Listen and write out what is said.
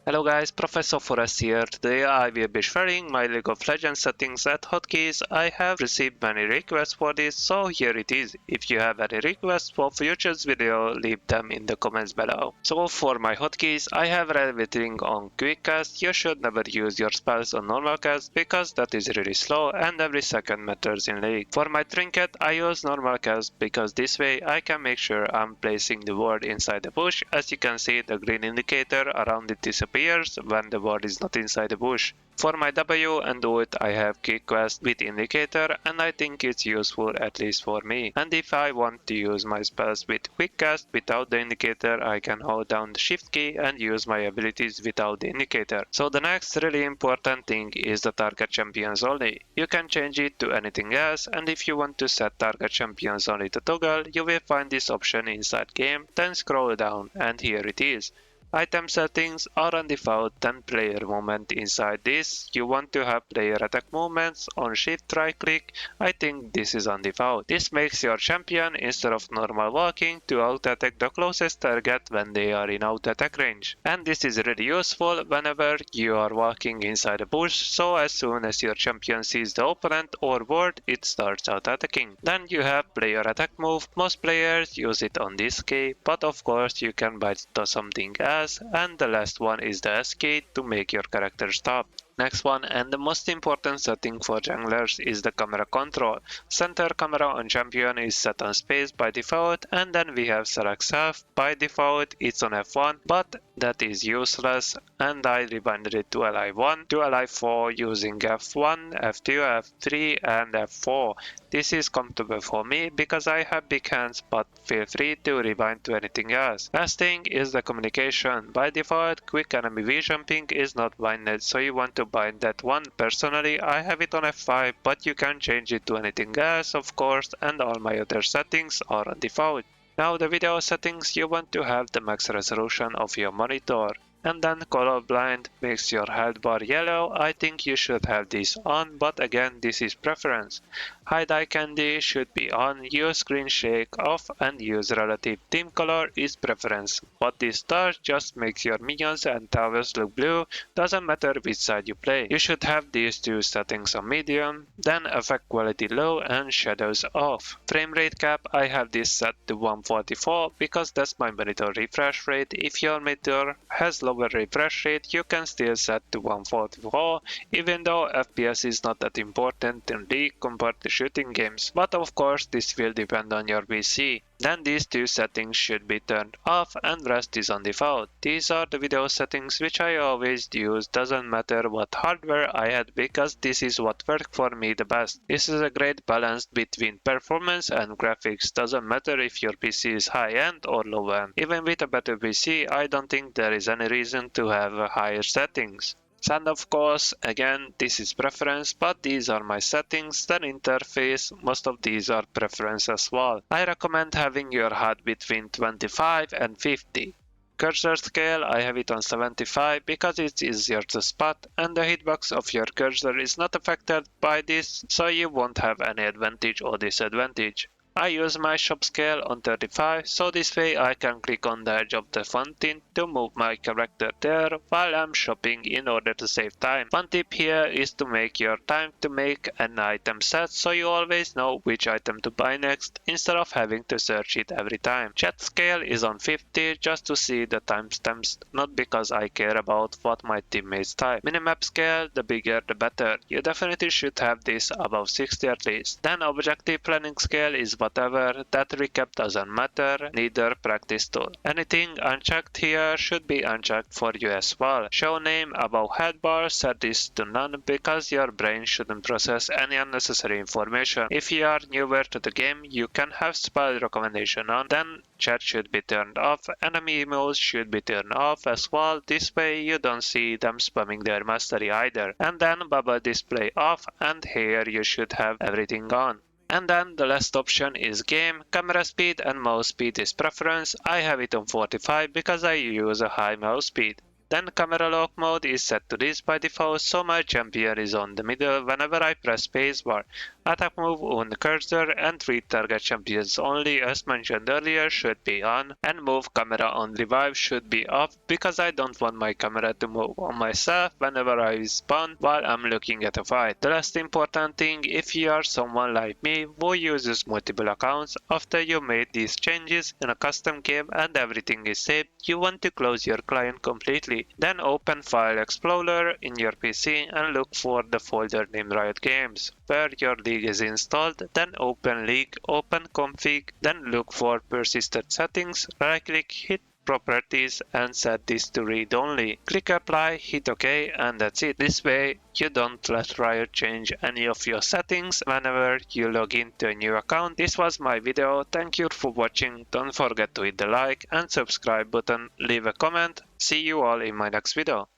Hello guys, Professor Forest here. Today I will be sharing my League of Legends settings at Hotkeys. I have received many requests for this, so here it is. If you have any requests for future video, leave them in the comments below. So for my hotkeys, I have everything on quick cast. You should never use your spells on normal cast because that is really slow and every second matters in League. For my trinket, I use normal cast because this way I can make sure I'm placing the ward inside the bush. As you can see, the green indicator around it disappears when the ward is not inside the bush. For my W and ult I have quick quest with indicator and I think it's useful at least for me. And if I want to use my spells with quick cast without the indicator, I can hold down the shift key and use my abilities without the indicator. So the next really important thing is the target champions only. You can change it to anything else, and if you want to set target champions only to toggle, you will find this option inside game, then scroll down and here it is. Item settings are on default, then player movement. Inside this, you want to have player attack movements on shift right click. I think this is on default. This makes your champion, instead of normal walking, to auto attack the closest target when they are in auto attack range. And this is really useful whenever you are walking inside a bush, so as soon as your champion sees the opponent or ward, it starts auto attacking. Then you have player attack move. Most players use it on this key, but of course you can buy it to something else. And the last one is the S key to make your character stop. Next one and the most important setting for junglers is the camera control. Center camera on champion is set on space by default, and then we have select self. By default it's on F1, but that is useless and I rebinded it to alive 1 to alive 4 using F1, F2, F3 and F4. This is comfortable for me because I have big hands, but feel free to rebind to anything else. Last thing is the communication. By default, quick enemy vision ping is not binded, so you want to bind that one. Personally, I have it on F5, but you can change it to anything else, of course, and all my other settings are on default. Now the video settings, you want to have the max resolution of your monitor. And then colorblind makes your health bar yellow. I think you should have this on, but again this is preference. Hide eye candy should be on, use screen shake off and use relative team color is preference. But this star just makes your minions and towers look blue, doesn't matter which side you play. You should have these two settings on medium, then effect quality low and shadows off. Frame rate cap, I have this set to 144 because that's my monitor refresh rate. If your monitor has lower refresh rate, you can still set to 144, even though FPS is not that important in League compared to shooting games, but of course this will depend on your PC. Then these two settings should be turned off and rest is on default. These are the video settings which I always use, doesn't matter what hardware I had because this is what worked for me the best. This is a great balance between performance and graphics, doesn't matter if your PC is high end or low end. Even with a better PC, I don't think there is any reason to have higher settings. And of course, again, this is preference, but these are my settings. Then interface, most of these are preference as well. I recommend having your HUD between 25 and 50. Cursor scale, I have it on 75 because it's easier to spot and the hitbox of your cursor is not affected by this, so you won't have any advantage or disadvantage. I use my shop scale on 35, so this way I can click on the edge of the font tint to move my character there while I'm shopping in order to save time. One tip here is to make your time to make an item set so you always know which item to buy next instead of having to search it every time. Chat scale is on 50 just to see the timestamps, not because I care about what my teammates type. Minimap scale, the bigger the better. You definitely should have this above 60 at least. Then objective planning scale is whatever, that recap doesn't matter, neither practice tool. Anything unchecked here should be unchecked for you as well. Show name above head bar, set this to none because your brain shouldn't process any unnecessary information. If you are newer to the game, you can have spell recommendation on, then chat should be turned off, enemy emails should be turned off as well, this way you don't see them spamming their mastery either. And then bubble display off, and here you should have everything on. And then the last option is game. Camera speed and mouse speed is preference. I have it on 45 because I use a high mouse speed. Then camera lock mode is set to this by default, so my champion is on the middle whenever I press spacebar. Attack move on cursor and treat target champions only as mentioned earlier should be on, and move camera on revive should be off because I don't want my camera to move on myself whenever I spawn while I'm looking at a fight. The last important thing, if you are someone like me who uses multiple accounts, after you made these changes in a custom game and everything is saved, you want to close your client completely. Then open File Explorer in your PC and look for the folder named Riot Games, where your league is installed. Then open League, open Config, then look for Persistent Settings, right click, hit Properties and set this to read only. Click apply, hit OK, and that's it. This way you don't let Riot change any of your settings whenever you log into a new account. This was my video. Thank you for watching. Don't forget to hit the like and subscribe button, leave a comment. See you all in my next video.